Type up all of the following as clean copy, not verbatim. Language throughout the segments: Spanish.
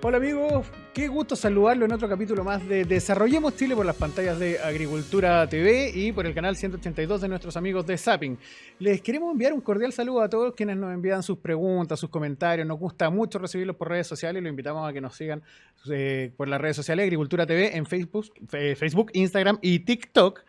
Hola amigos, qué gusto saludarlo en otro capítulo más de Desarrollemos Chile por las pantallas de Agricultura TV y por el canal 182 de nuestros amigos de Zapping. Les queremos enviar un cordial saludo a todos quienes nos envían sus preguntas, sus comentarios. Nos gusta mucho recibirlos por redes sociales y los invitamos a que nos sigan por las redes sociales Agricultura TV en Facebook, Instagram y TikTok.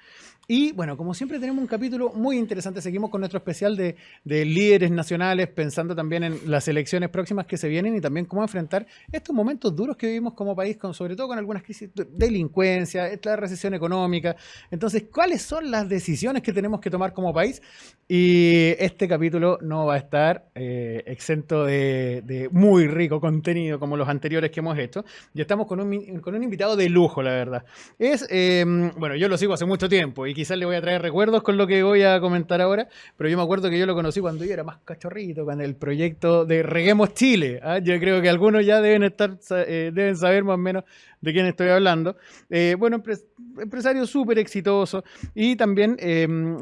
Y bueno, como siempre tenemos un capítulo muy interesante. Seguimos con nuestro especial de líderes nacionales, pensando también en las elecciones próximas que se vienen y también cómo enfrentar estos momentos duros que vivimos como país, sobre todo con algunas crisis de delincuencia, la recesión económica. Entonces, ¿cuáles son las decisiones que tenemos que tomar como país? Y este capítulo no va a estar exento de muy rico contenido como los anteriores que hemos hecho. Y estamos con un invitado de lujo, la verdad. Bueno, yo lo sigo hace mucho tiempo y quizás le voy a traer recuerdos con lo que voy a comentar ahora, pero yo me acuerdo que yo lo conocí cuando yo era más cachorrito, con el proyecto de Reguemos Chile. Yo creo que algunos ya deben saber más o menos de quién estoy hablando. Bueno, empresario súper exitoso y también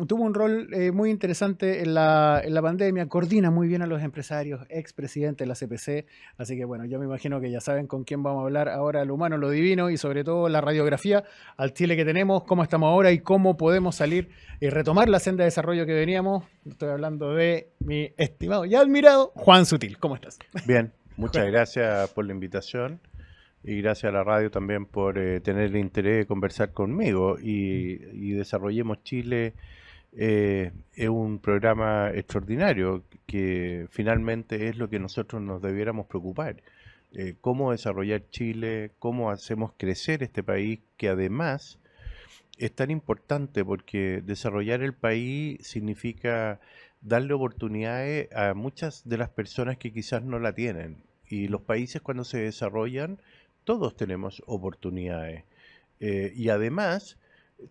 tuvo un rol muy interesante en la pandemia, coordina muy bien a los empresarios, expresidente de la CPC, así que bueno, yo me imagino que ya saben con quién vamos a hablar ahora, lo humano, lo divino y sobre todo la radiografía al Chile que tenemos, cómo estamos ahora y cómo podemos salir y retomar la senda de desarrollo que veníamos. Estoy hablando de mi estimado y admirado Juan Sutil. ¿Cómo estás? Bien, muchas Juan. gracias por la invitación y gracias a la radio también por tener el interés de conversar conmigo y Desarrollemos Chile es un programa extraordinario que finalmente es lo que nosotros nos debiéramos preocupar. Cómo desarrollar Chile, cómo hacemos crecer este país que además es tan importante porque desarrollar el país significa darle oportunidades a muchas de las personas que quizás no la tienen. Y los países cuando se desarrollan, todos tenemos oportunidades. Y además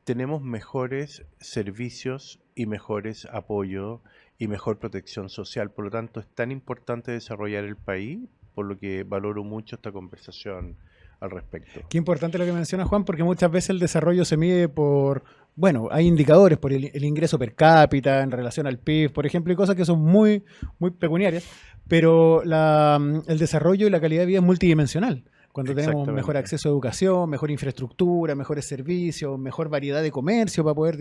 tenemos mejores servicios y mejores apoyos y mejor protección social. Por lo tanto, es tan importante desarrollar el país, por lo que valoro mucho esta conversación al respecto. Qué importante lo que menciona Juan, porque muchas veces el desarrollo se mide por, bueno, hay indicadores por el ingreso per cápita en relación al PIB, por ejemplo, y cosas que son muy, muy pecuniarias, pero el desarrollo y la calidad de vida es multidimensional. Cuando tenemos mejor Exactamente. acceso a educación, mejor infraestructura, mejores servicios, mejor variedad de comercio para poder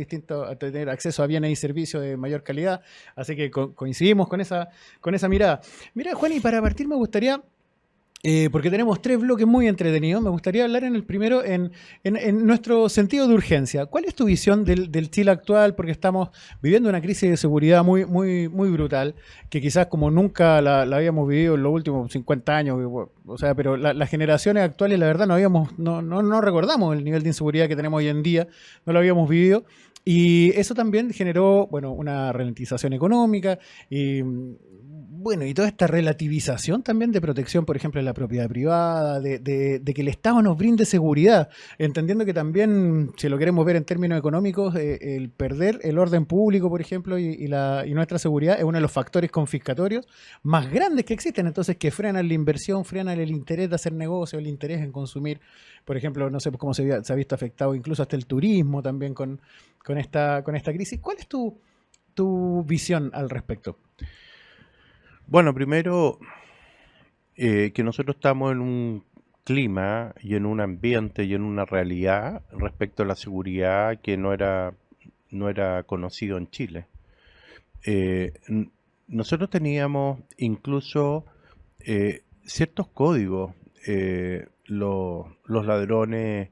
tener acceso a bienes y servicios de mayor calidad. Así que coincidimos con esa mirada. Mira, Juan, y para partir me gustaría porque tenemos tres bloques muy entretenidos. Me gustaría hablar en el primero en nuestro sentido de urgencia. ¿Cuál es tu visión del Chile actual? Porque estamos viviendo una crisis de seguridad muy, muy, muy brutal, que quizás como nunca la habíamos vivido en los últimos 50 años. O sea, pero las generaciones actuales, la verdad, no recordamos el nivel de inseguridad que tenemos hoy en día, no lo habíamos vivido. Y eso también generó, bueno, una ralentización económica y bueno, y toda esta relativización también de protección, por ejemplo, de la propiedad privada, de que el Estado nos brinde seguridad, entendiendo que también, si lo queremos ver en términos económicos, el perder el orden público, por ejemplo, y nuestra seguridad es uno de los factores confiscatorios más grandes que existen, entonces que frenan la inversión, frenan el interés de hacer negocio, el interés en consumir, por ejemplo, no sé cómo se ha visto afectado incluso hasta el turismo también con esta crisis. ¿Cuál es tu visión al respecto? Bueno, primero que nosotros estamos en un clima y en un ambiente y en una realidad respecto a la seguridad que no era conocido en Chile. Eh, n- Nosotros teníamos incluso ciertos códigos. Los ladrones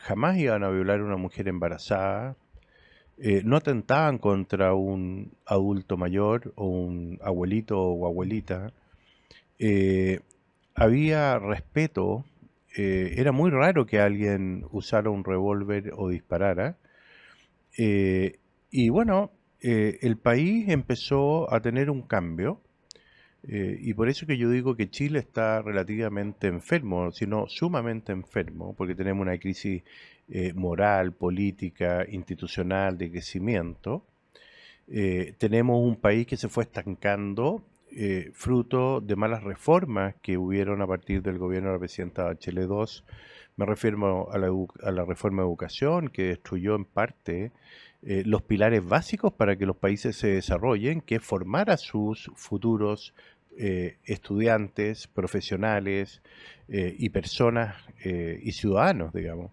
jamás iban a violar a una mujer embarazada, no atentaban contra un adulto mayor o un abuelito o abuelita. eh, Había respeto. Era muy raro que alguien usara un revólver o disparara. eh, y bueno, el país empezó a tener un cambio. Y por eso que yo digo que Chile está relativamente enfermo, sino sumamente enfermo, porque tenemos una crisis moral, política, institucional, de crecimiento. Tenemos un país que se fue estancando, fruto de malas reformas que hubieron a partir del gobierno de la presidenta Bachelet II. Me refiero a la reforma de educación, que destruyó en parte los pilares básicos para que los países se desarrollen, que es formar a sus futuros estudiantes, profesionales y personas y ciudadanos, digamos.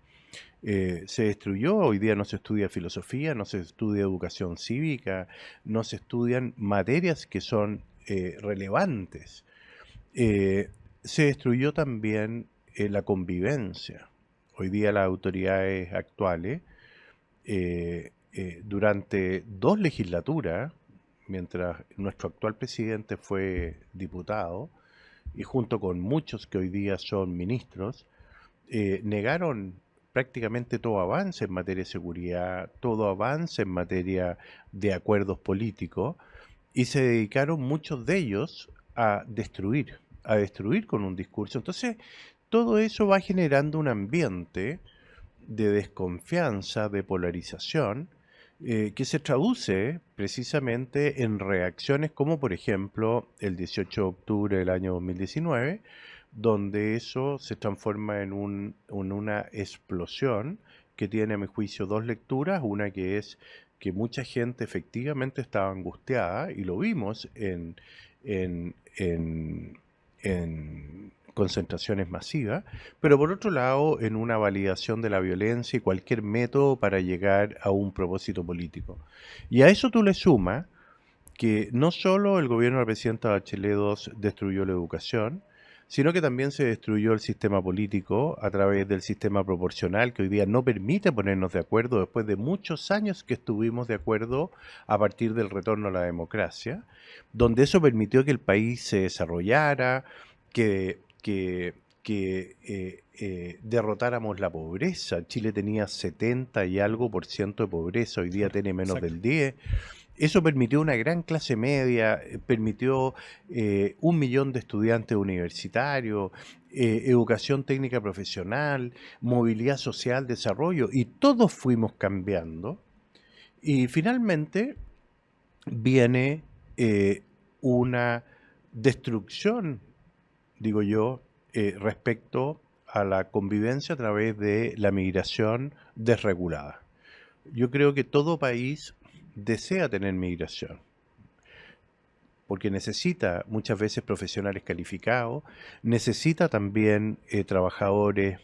Se destruyó, hoy día no se estudia filosofía, no se estudia educación cívica, no se estudian materias que son relevantes. Se destruyó también la convivencia. Hoy día las autoridades actuales, durante 2 legislaturas, mientras nuestro actual presidente fue diputado, y junto con muchos que hoy día son ministros, negaron prácticamente todo avance en materia de seguridad, todo avance en materia de acuerdos políticos, y se dedicaron muchos de ellos a destruir con un discurso. Entonces, todo eso va generando un ambiente de desconfianza, de polarización, que se traduce precisamente en reacciones como por ejemplo el 18 de octubre del año 2019, donde eso se transforma en una explosión que tiene a mi juicio dos lecturas, una que es que mucha gente efectivamente estaba angustiada y lo vimos en concentraciones masivas, pero por otro lado en una validación de la violencia y cualquier método para llegar a un propósito político. Y a eso tú le sumas que no solo el gobierno del presidente Bachelet II destruyó la educación, sino que también se destruyó el sistema político a través del sistema proporcional que hoy día no permite ponernos de acuerdo después de muchos años que estuvimos de acuerdo a partir del retorno a la democracia, donde eso permitió que el país se desarrollara, que derrotáramos la pobreza. Chile tenía 70 y algo por ciento de pobreza, hoy día tiene menos Exacto. del 10. Eso permitió una gran clase media, permitió 1 millón de estudiantes universitarios, educación técnica profesional, movilidad social, desarrollo, y todos fuimos cambiando. Y finalmente viene una destrucción, digo yo, respecto a la convivencia a través de la migración desregulada. Yo creo que todo país desea tener migración, porque necesita muchas veces profesionales calificados, necesita también trabajadores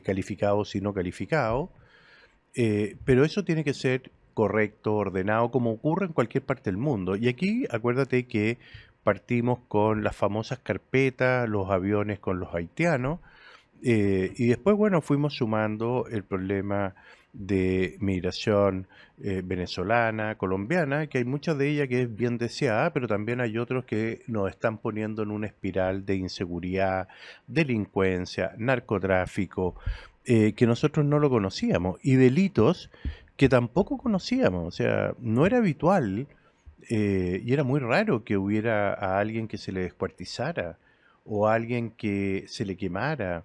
calificados y no calificados, pero eso tiene que ser correcto, ordenado, como ocurre en cualquier parte del mundo. Y aquí acuérdate que partimos con las famosas carpetas, los aviones con los haitianos, y después, bueno, fuimos sumando el problema de migración venezolana, colombiana, que hay muchas de ellas que es bien deseada, pero también hay otros que nos están poniendo en una espiral de inseguridad, delincuencia, narcotráfico, que nosotros no lo conocíamos, y delitos que tampoco conocíamos. O sea, no era habitual y era muy raro que hubiera a alguien que se le descuartizara o a alguien que se le quemara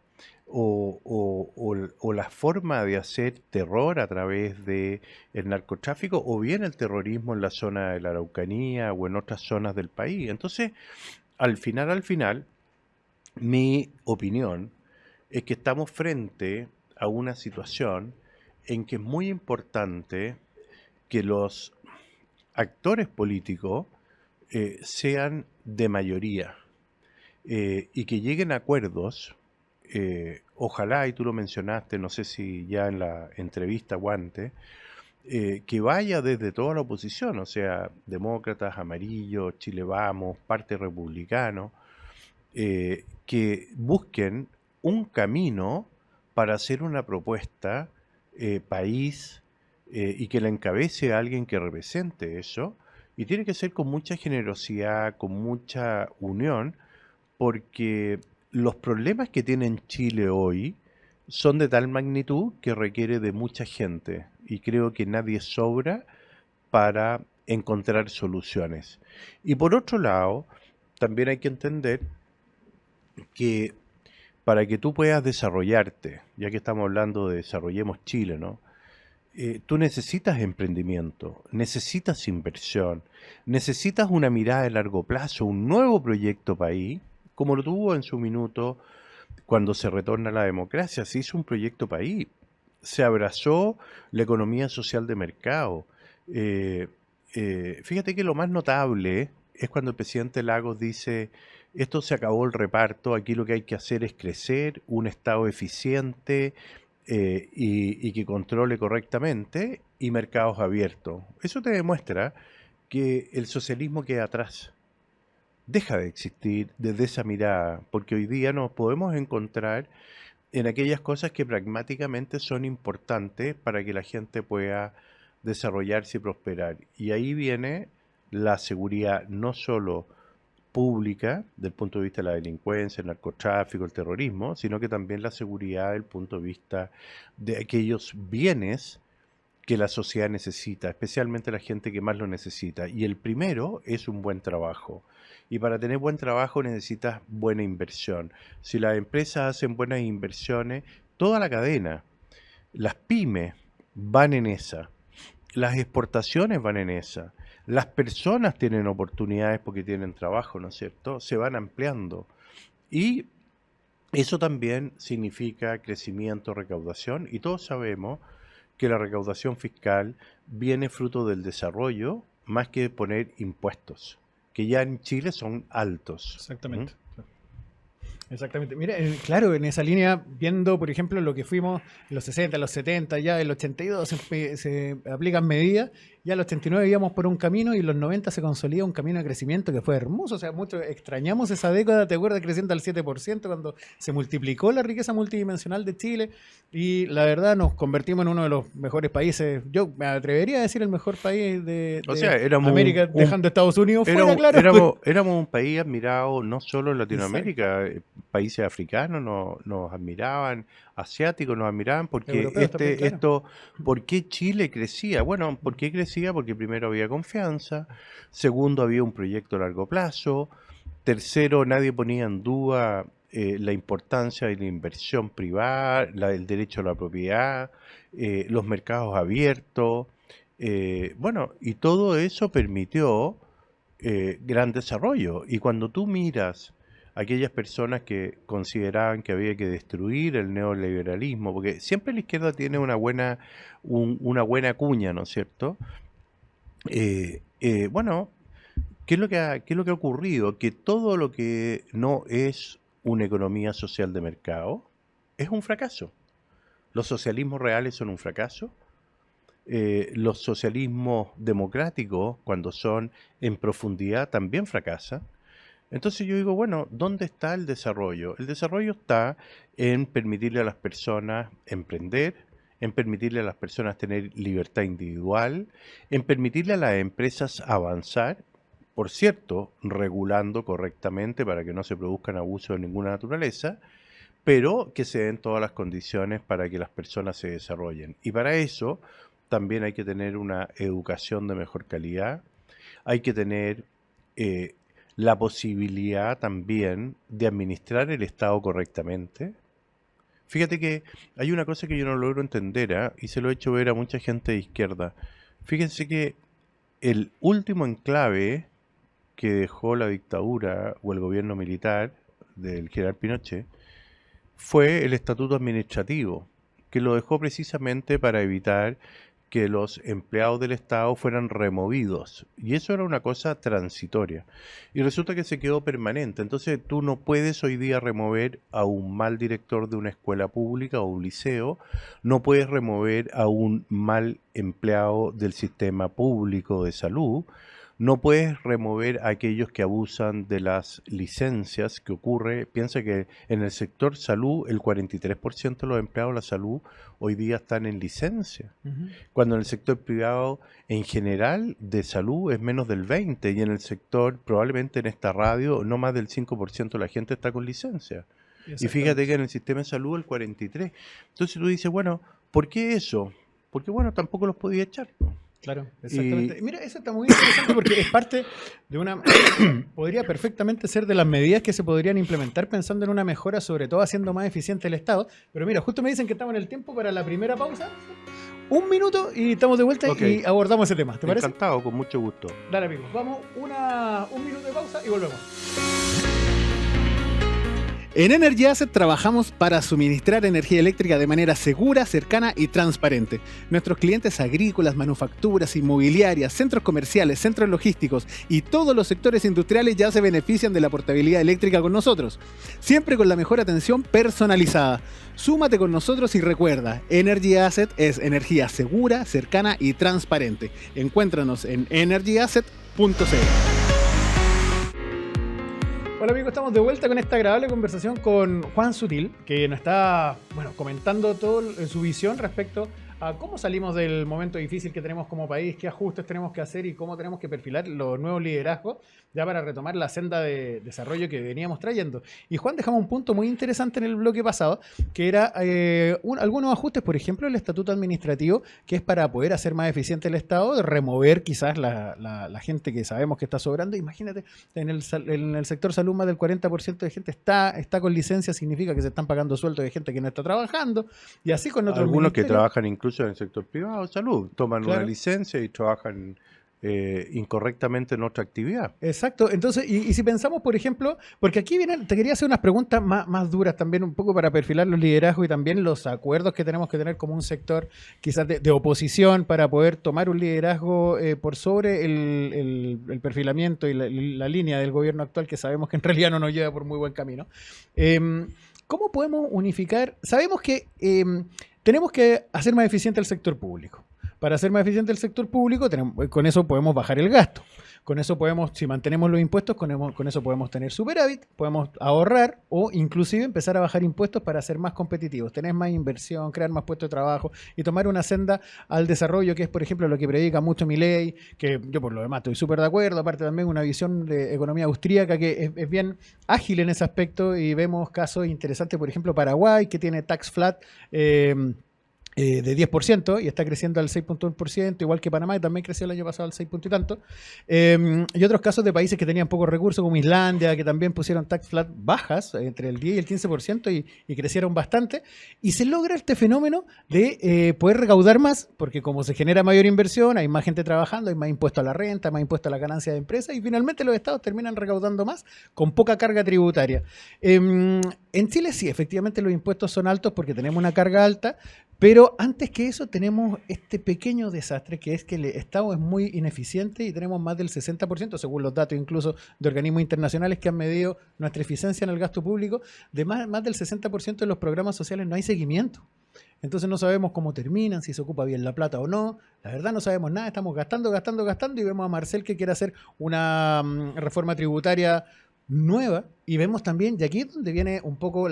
o la forma de hacer terror a través de el narcotráfico o bien el terrorismo en la zona de la Araucanía o en otras zonas del país. Entonces, al final, mi opinión es que estamos frente a una situación en que es muy importante que los actores políticos sean de mayoría y que lleguen a acuerdos, ojalá, y tú lo mencionaste, no sé si ya en la entrevista o antes, que vaya desde toda la oposición, o sea, demócratas, amarillos, Chile Vamos, parte republicano, que busquen un camino para hacer una propuesta país y que la encabece a alguien que represente eso. Y tiene que ser con mucha generosidad, con mucha unión, porque los problemas que tiene Chile hoy son de tal magnitud que requiere de mucha gente y creo que nadie sobra para encontrar soluciones. Y por otro lado, también hay que entender que para que tú puedas desarrollarte, ya que estamos hablando de Desarrollemos Chile, ¿no? Tú necesitas emprendimiento, necesitas inversión, necesitas una mirada de largo plazo, un nuevo proyecto país, como lo tuvo en su minuto cuando se retorna a la democracia. Se hizo un proyecto país, se abrazó la economía social de mercado. Eh, Fíjate que lo más notable es cuando el presidente Lagos dice, esto se acabó el reparto, aquí lo que hay que hacer es crecer, un Estado eficiente y que controle correctamente y mercados abiertos. Eso te demuestra que el socialismo queda atrás. Deja de existir desde esa mirada, porque hoy día nos podemos encontrar en aquellas cosas que pragmáticamente son importantes para que la gente pueda desarrollarse y prosperar. Y ahí viene la seguridad no solo pública, del punto de vista de la delincuencia, el narcotráfico, el terrorismo, sino que también la seguridad del punto de vista de aquellos bienes que la sociedad necesita, especialmente la gente que más lo necesita. Y el primero es un buen trabajo. Y para tener buen trabajo necesitas buena inversión. Si las empresas hacen buenas inversiones, toda la cadena, las pymes van en esa, las exportaciones van en esa, las personas tienen oportunidades porque tienen trabajo, ¿no es cierto? Se van ampliando. Y eso también significa crecimiento, recaudación, y todos sabemos que la recaudación fiscal viene fruto del desarrollo más que de poner impuestos, que ya en Chile son altos. Exactamente. Exactamente. Mira, claro, en esa línea, viendo, por ejemplo, lo que fuimos en los 60, los 70, ya en los 82 se aplican medidas, ya en los 89 íbamos por un camino y en los 90 se consolida un camino de crecimiento que fue hermoso. O sea, muchos extrañamos esa década, ¿te acuerdas? Creciendo al 7% cuando se multiplicó la riqueza multidimensional de Chile y la verdad nos convertimos en uno de los mejores países. Yo me atrevería a decir el mejor país de América, dejando Estados Unidos fuera, claro. Éramos un país admirado no solo en Latinoamérica. Exacto. Países africanos nos admiraban, asiáticos nos admiraban, porque ¿por qué Chile crecía? Bueno, ¿por qué crecía? Porque primero había confianza, segundo había un proyecto a largo plazo, tercero nadie ponía en duda la importancia de la inversión privada, el derecho a la propiedad, los mercados abiertos, y todo eso permitió gran desarrollo. Y cuando tú miras aquellas personas que consideraban que había que destruir el neoliberalismo, porque siempre la izquierda tiene una buena cuña, ¿no es cierto? ¿Qué es lo que ha ocurrido? Que todo lo que no es una economía social de mercado es un fracaso. Los socialismos reales son un fracaso. Los socialismos democráticos, cuando son en profundidad, también fracasan. Entonces yo digo, bueno, ¿dónde está el desarrollo? El desarrollo está en permitirle a las personas emprender, en permitirle a las personas tener libertad individual, en permitirle a las empresas avanzar, por cierto, regulando correctamente para que no se produzcan abusos de ninguna naturaleza, pero que se den todas las condiciones para que las personas se desarrollen. Y para eso también hay que tener una educación de mejor calidad, hay que tener la posibilidad también de administrar el Estado correctamente. Fíjate que hay una cosa que yo no logro entender, y se lo he hecho ver a mucha gente de izquierda. Fíjense que el último enclave que dejó la dictadura o el gobierno militar del general Pinochet fue el estatuto administrativo, que lo dejó precisamente para evitar que los empleados del Estado fueran removidos. Y eso era una cosa transitoria. Y resulta que se quedó permanente. Entonces tú no puedes hoy día remover a un mal director de una escuela pública o un liceo, no puedes remover a un mal empleado del sistema público de salud, no puedes remover a aquellos que abusan de las licencias que ocurre. Piensa que en el sector salud el 43% de los empleados de la salud hoy día están en licencia, cuando en el sector privado en general de salud es menos del 20% y en el sector, probablemente en esta radio, no más del 5% de la gente está con licencia. Y fíjate que en el sistema de salud el 43%. Entonces tú dices, bueno, ¿por qué eso? Porque bueno, tampoco los podía echar, ¿no? Claro, exactamente. Mira, eso está muy interesante porque es parte de una... podría perfectamente ser de las medidas que se podrían implementar pensando en una mejora, sobre todo haciendo más eficiente el Estado. Pero mira, justo me dicen que estamos en el tiempo para la primera pausa. 1 minuto y estamos de vuelta y abordamos ese tema. ¿Te parece? Encantado, con mucho gusto. Dale, amigos. Vamos, un minuto de pausa y volvemos. En Energy Asset trabajamos para suministrar energía eléctrica de manera segura, cercana y transparente. Nuestros clientes agrícolas, manufacturas, inmobiliarias, centros comerciales, centros logísticos y todos los sectores industriales ya se benefician de la portabilidad eléctrica con nosotros. Siempre con la mejor atención personalizada. Súmate con nosotros y recuerda, Energy Asset es energía segura, cercana y transparente. Encuéntranos en energyasset.cl. Hola amigos, estamos de vuelta con esta agradable conversación con Juan Sutil, que nos está comentando toda su visión respecto a cómo salimos del momento difícil que tenemos como país, qué ajustes tenemos que hacer y cómo tenemos que perfilar los nuevos liderazgos ya para retomar la senda de desarrollo que veníamos trayendo. Y Juan, dejamos un punto muy interesante en el bloque pasado, que era algunos ajustes, por ejemplo, el estatuto administrativo, que es para poder hacer más eficiente el Estado, remover quizás la gente que sabemos que está sobrando. Imagínate, en el sector salud más del 40% de gente está con licencia, significa que se están pagando sueldos de gente que no está trabajando, y así con otros Algunos que ministerios. trabajan incluso en el sector privado de salud, toman Claro. una licencia y trabajan incorrectamente en otra actividad. Exacto, entonces, y si pensamos, por ejemplo, porque aquí vienen, te quería hacer unas preguntas más duras también, un poco para perfilar los liderazgos y también los acuerdos que tenemos que tener como un sector quizás de oposición para poder tomar un liderazgo por sobre el perfilamiento y la línea del gobierno actual, que sabemos que en realidad no nos lleva por muy buen camino. ¿Cómo podemos unificar? Sabemos que tenemos que hacer más eficiente el sector público. Para hacer más eficiente el sector público, con eso podemos bajar el gasto. Con eso podemos, si mantenemos los impuestos, con eso podemos tener superávit, podemos ahorrar o inclusive empezar a bajar impuestos para ser más competitivos, tener más inversión, crear más puestos de trabajo y tomar una senda al desarrollo, que es, por ejemplo, lo que predica mucho Milei, que yo por lo demás estoy súper de acuerdo, aparte también una visión de economía austríaca que es bien ágil en ese aspecto y vemos casos interesantes, por ejemplo, Paraguay, que tiene tax flat, de 10% y está creciendo al 6.1%, igual que Panamá, y también creció el año pasado al 6 punto y tanto. Y otros casos de países que tenían pocos recursos, como Islandia, que también pusieron tax flat bajas, entre el 10 y el 15%, y crecieron bastante. Y se logra este fenómeno de poder recaudar más, porque como se genera mayor inversión, hay más gente trabajando, hay más impuesto a la renta, más impuesto a la ganancia de empresas, y finalmente los estados terminan recaudando más con poca carga tributaria. En Chile sí, efectivamente los impuestos son altos porque tenemos una carga alta, pero antes que eso tenemos este pequeño desastre que es que el Estado es muy ineficiente y tenemos más del 60%, según los datos incluso de organismos internacionales que han medido nuestra eficiencia en el gasto público, de más del 60% de los programas sociales no hay seguimiento. Entonces no sabemos cómo terminan, si se ocupa bien la plata o no. La verdad no sabemos nada, estamos gastando y vemos a Marcel que quiere hacer una reforma tributaria nueva, y vemos también, y aquí es donde viene un poco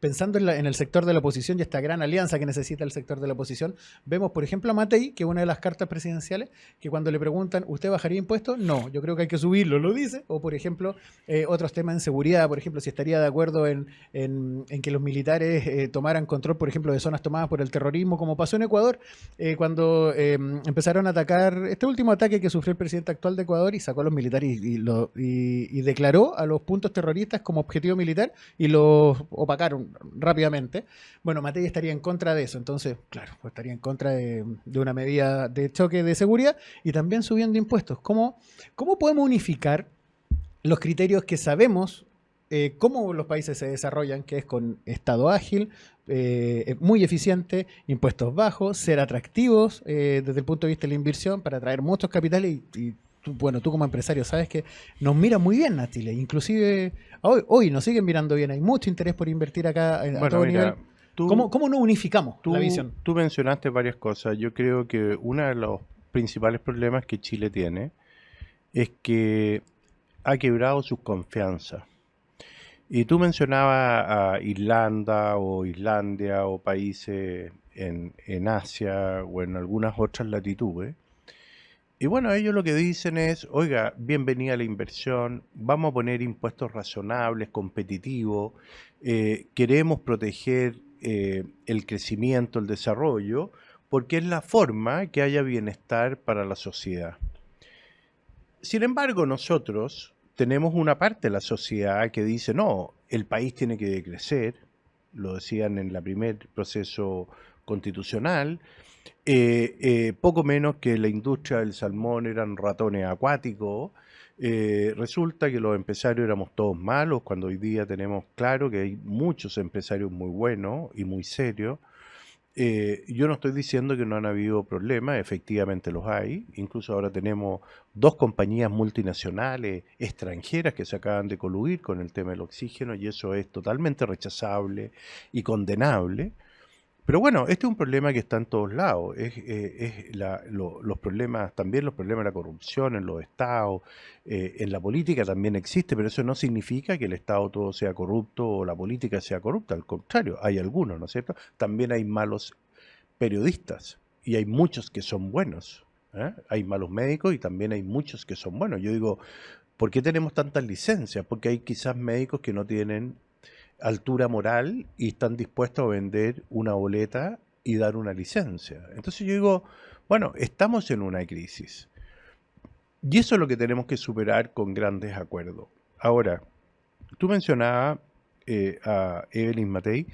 pensando en el sector de la oposición y esta gran alianza que necesita el sector de la oposición, vemos por ejemplo a Matei, que una de las cartas presidenciales, que cuando le preguntan, ¿usted bajaría impuestos? No, yo creo que hay que subirlo, lo dice. O por ejemplo, otros temas en seguridad, por ejemplo, si estaría de acuerdo en que los militares tomaran control, por ejemplo, de zonas tomadas por el terrorismo, como pasó en Ecuador, cuando empezaron a atacar, este último ataque que sufrió el presidente actual de Ecuador, y sacó a los militares y declaró a los puntos terroristas como objetivo militar y los opacaron rápidamente. Bueno, Matei estaría en contra de eso, entonces, claro, pues estaría en contra de una medida de choque de seguridad y también subiendo impuestos. ¿Cómo podemos unificar los criterios que sabemos cómo los países se desarrollan, que es con Estado ágil, muy eficiente, impuestos bajos, ser atractivos desde el punto de vista de la inversión para atraer muchos capitales y tú como empresario sabes que nos miran muy bien a Chile, inclusive hoy nos siguen mirando bien, hay mucho interés por invertir acá a todo nivel. ¿Cómo no unificamos la visión? Tú mencionaste varias cosas. Yo creo que uno de los principales problemas que Chile tiene es que ha quebrado su confianza. Y tú mencionabas a Irlanda o Islandia o países en Asia o en algunas otras latitudes. Y bueno, ellos lo que dicen es, oiga, bienvenida a la inversión, vamos a poner impuestos razonables, competitivos, queremos proteger el crecimiento, el desarrollo, porque es la forma que haya bienestar para la sociedad. Sin embargo, nosotros tenemos una parte de la sociedad que dice, no, el país tiene que decrecer, lo decían en el primer proceso constitucional, poco menos que la industria del salmón eran ratones acuáticos, Resulta que los empresarios éramos todos malos, cuando hoy día tenemos claro que hay muchos empresarios muy buenos y muy serios. Yo no estoy diciendo que no han habido problemas, efectivamente los hay. Incluso ahora tenemos dos compañías multinacionales extranjeras que se acaban de coludir con el tema del oxígeno y eso es totalmente rechazable y condenable. Pero bueno, este es un problema que está en todos lados. Los problemas, también los problemas de la corrupción en los estados, en la política también existe, pero eso no significa que el estado todo sea corrupto o la política sea corrupta. Al contrario, hay algunos, ¿no es cierto? También hay malos periodistas y hay muchos que son buenos. ¿Eh? Hay malos médicos y también hay muchos que son buenos. Yo digo, ¿por qué tenemos tantas licencias? Porque hay quizás médicos que no tienen altura moral y están dispuestos a vender una boleta y dar una licencia. Entonces yo digo, bueno, estamos en una crisis y eso es lo que tenemos que superar con grandes acuerdos. Ahora, tú mencionabas a Evelyn Matei.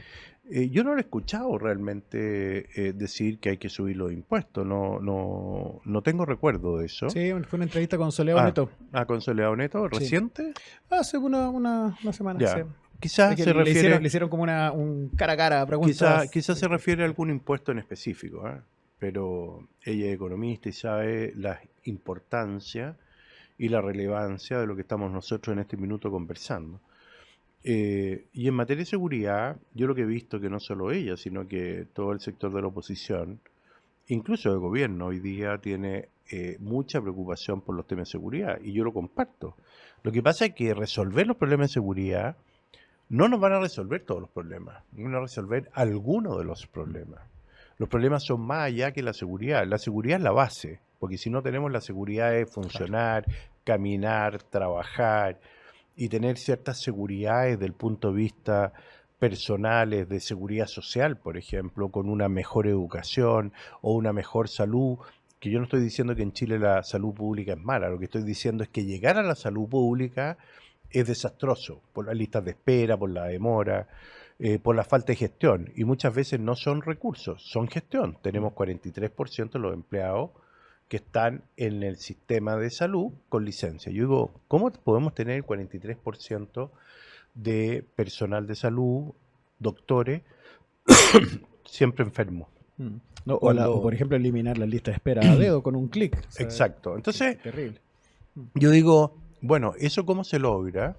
Yo no lo he escuchado realmente decir que hay que subir los impuestos. No tengo recuerdo de eso. Sí, fue una entrevista con Soledad Neto. Con Soledad Neto, Sí. ¿reciente? Hace una semana. Ya. Sí. Quizás Que se refiere, le hicieron como un cara a cara, preguntas. quizás se refiere a algún impuesto en específico, ¿eh? Pero ella es economista y sabe la importancia y la relevancia de lo que estamos nosotros en este minuto conversando. Y en materia de seguridad, yo lo que he visto que no solo ella, sino que todo el sector de la oposición, incluso el gobierno, hoy día tiene mucha preocupación por los temas de seguridad, y yo lo comparto. Lo que pasa es que resolver los problemas de seguridad no nos van a resolver todos los problemas, van a resolver algunos de los problemas. Los problemas son más allá que la seguridad. La seguridad es la base, porque si no tenemos la seguridad de funcionar, caminar, trabajar y tener ciertas seguridades del punto de vista personales, de seguridad social, por ejemplo, con una mejor educación o una mejor salud, que yo no estoy diciendo que en Chile la salud pública es mala, lo que estoy diciendo es que llegar a la salud pública es desastroso, por las listas de espera, por la demora, por la falta de gestión. Y muchas veces no son recursos, son gestión. Tenemos 43% de los empleados que están en el sistema de salud con licencia. Yo digo, ¿cómo podemos tener el 43% de personal de salud, doctores, siempre enfermos? No, o por ejemplo, eliminar la lista de espera a dedo con un clic. O sea, exacto. Entonces, terrible. yo digo, bueno, ¿eso cómo se logra?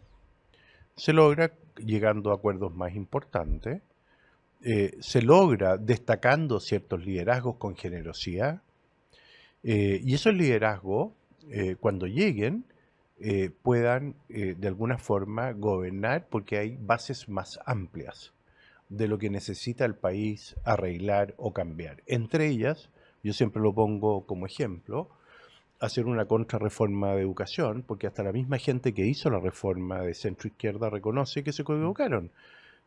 Se logra llegando a acuerdos más importantes, se logra destacando ciertos liderazgos con generosidad, y esos liderazgos, cuando lleguen, puedan de alguna forma gobernar porque hay bases más amplias de lo que necesita el país arreglar o cambiar. Entre ellas, yo siempre lo pongo como ejemplo, hacer una contrarreforma de educación, porque hasta la misma gente que hizo la reforma de centro izquierda reconoce que se equivocaron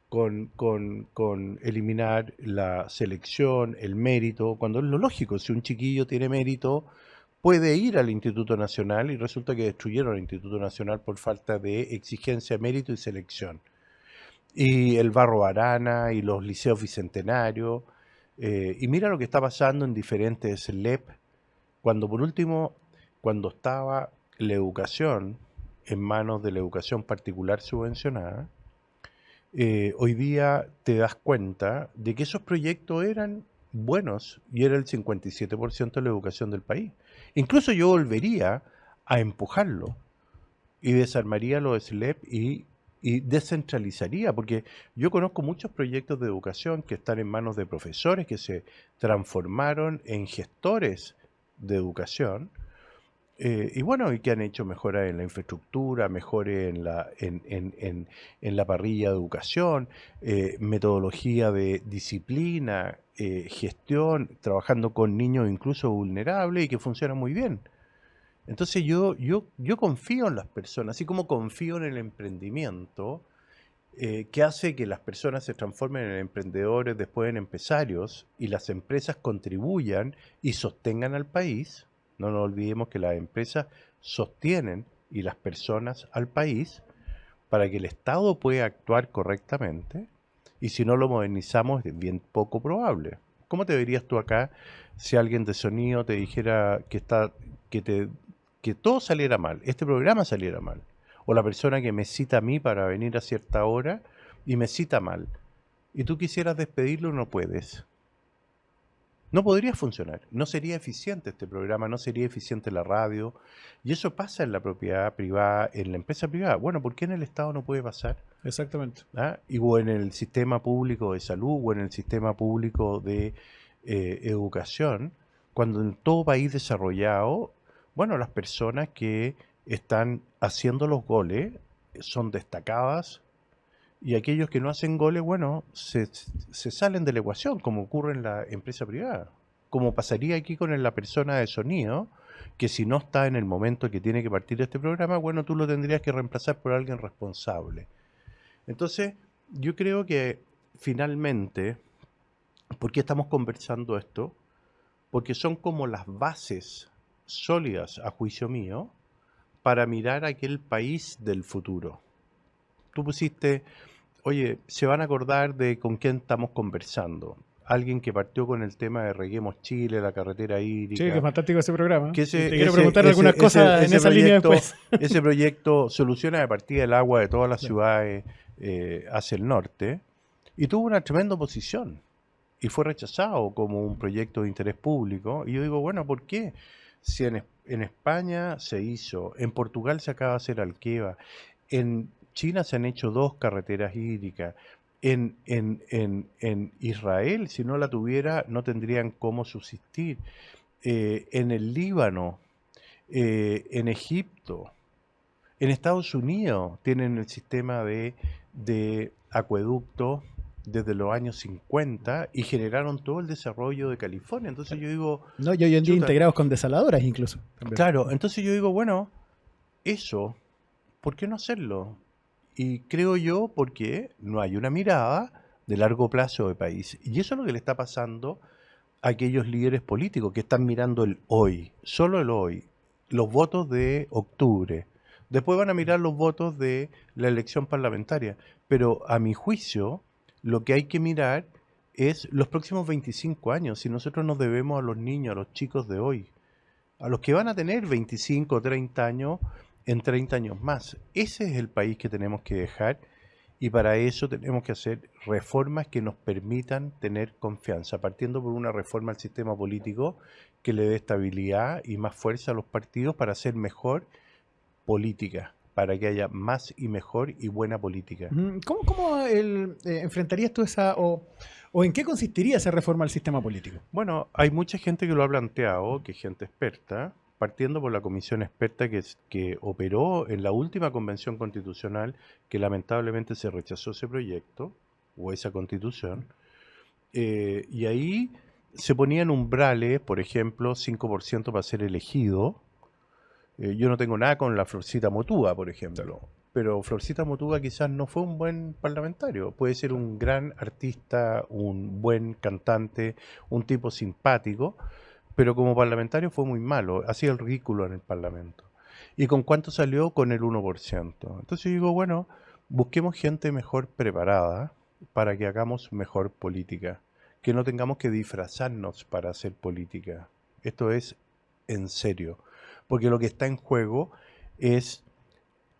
con eliminar la selección, el mérito, cuando es lo lógico. Si un chiquillo tiene mérito, puede ir al Instituto Nacional, y resulta que destruyeron el Instituto Nacional por falta de exigencia, mérito y selección. Y el Barro Arana y los liceos bicentenarios, y mira lo que está pasando en diferentes LEP, cuando por último, cuando estaba la educación en manos de la educación particular subvencionada, hoy día te das cuenta de que esos proyectos eran buenos y era el 57% de la educación del país. Incluso yo volvería a empujarlo y desarmaría los SLEP y descentralizaría, porque yo conozco muchos proyectos de educación que están en manos de profesores que se transformaron en gestores de educación, y bueno, y que han hecho mejoras en la infraestructura, mejores en la parrilla de educación, metodología de disciplina, gestión, trabajando con niños incluso vulnerables y que funciona muy bien. Entonces yo confío en las personas, así como confío en el emprendimiento, que hace que las personas se transformen en emprendedores, después en empresarios, y las empresas contribuyan y sostengan al país. No nos olvidemos que las empresas sostienen y las personas al país para que el Estado pueda actuar correctamente, y si no lo modernizamos es bien poco probable. ¿Cómo te verías tú acá si alguien de sonido te dijera que te que todo saliera mal, este programa saliera mal, o la persona que me cita a mí para venir a cierta hora y me cita mal, y tú quisieras despedirlo, no puedes. No podría funcionar, no sería eficiente este programa, no sería eficiente la radio, y eso pasa en la propiedad privada, en la empresa privada. Bueno, ¿por qué en el Estado no puede pasar? Exactamente. ¿Ah? Y o en el sistema público de salud o en el sistema público de educación, cuando en todo país desarrollado, bueno, las personas que están haciendo los goles son destacadas y aquellos que no hacen goles, bueno, se salen de la ecuación, como ocurre en la empresa privada. Como pasaría aquí con la persona de sonido, que si no está en el momento que tiene que partir este programa, bueno, tú lo tendrías que reemplazar por alguien responsable. Entonces, yo creo que finalmente, ¿por qué estamos conversando esto? Porque son como las bases sólidas, a juicio mío, para mirar aquel país del futuro. Tú pusiste, oye, se van a acordar de con quién estamos conversando. Alguien que partió con el tema de Reguemos Chile, la carretera Sí, qué hídrica, fantástico ese programa. que Y te quiero preguntar algunas cosas en esa línea después. ese proyecto soluciona de partida el agua de todas las Claro. ciudades hacia el norte y tuvo una tremenda oposición y fue rechazado como un proyecto de interés público. Y yo digo, bueno, ¿por qué? Si en España se hizo, en Portugal se acaba de hacer Alqueva, en China se han hecho 2 carreteras hídricas, en Israel, si no la tuviera, no tendrían cómo subsistir. En el Líbano, en Egipto, en Estados Unidos tienen el sistema de acueducto desde los años 50 y generaron todo el desarrollo de California. Entonces yo digo, No, y hoy en día chuta, integrados con desaladoras incluso. También. claro, entonces yo digo, bueno, eso, ¿por qué no hacerlo? Y creo yo porque no hay una mirada de largo plazo de país. Y eso es lo que le está pasando a aquellos líderes políticos que están mirando el hoy, solo el hoy, los votos de octubre. Después van a mirar los votos de la elección parlamentaria. Pero a mi juicio, lo que hay que mirar es los próximos 25 años. Si nosotros nos debemos a los niños, a los chicos de hoy, a los que van a tener 25 o 30 años en 30 años más. Ese es el país que tenemos que dejar y para eso tenemos que hacer reformas que nos permitan tener confianza, partiendo por una reforma al sistema político que le dé estabilidad y más fuerza a los partidos para hacer mejor política, para que haya más y mejor y buena política. ¿Cómo enfrentarías tú esa, o en qué consistiría esa reforma al sistema político? Bueno, hay mucha gente que lo ha planteado, que es gente experta, partiendo por la comisión experta que operó en la última convención constitucional, que lamentablemente se rechazó ese proyecto o esa constitución, y ahí se ponían umbrales, por ejemplo, 5% para ser elegido. Yo no tengo nada con la Florcita Motúa, por ejemplo, pero Florcita Motúa quizás no fue un buen parlamentario. Puede ser un gran artista, un buen cantante, un tipo simpático, pero como parlamentario fue muy malo, hacía el ridículo en el Parlamento. ¿Y con cuánto salió? Con el 1%. Entonces digo, bueno, busquemos gente mejor preparada para que hagamos mejor política, que no tengamos que disfrazarnos para hacer política. Esto es en serio, porque lo que está en juego es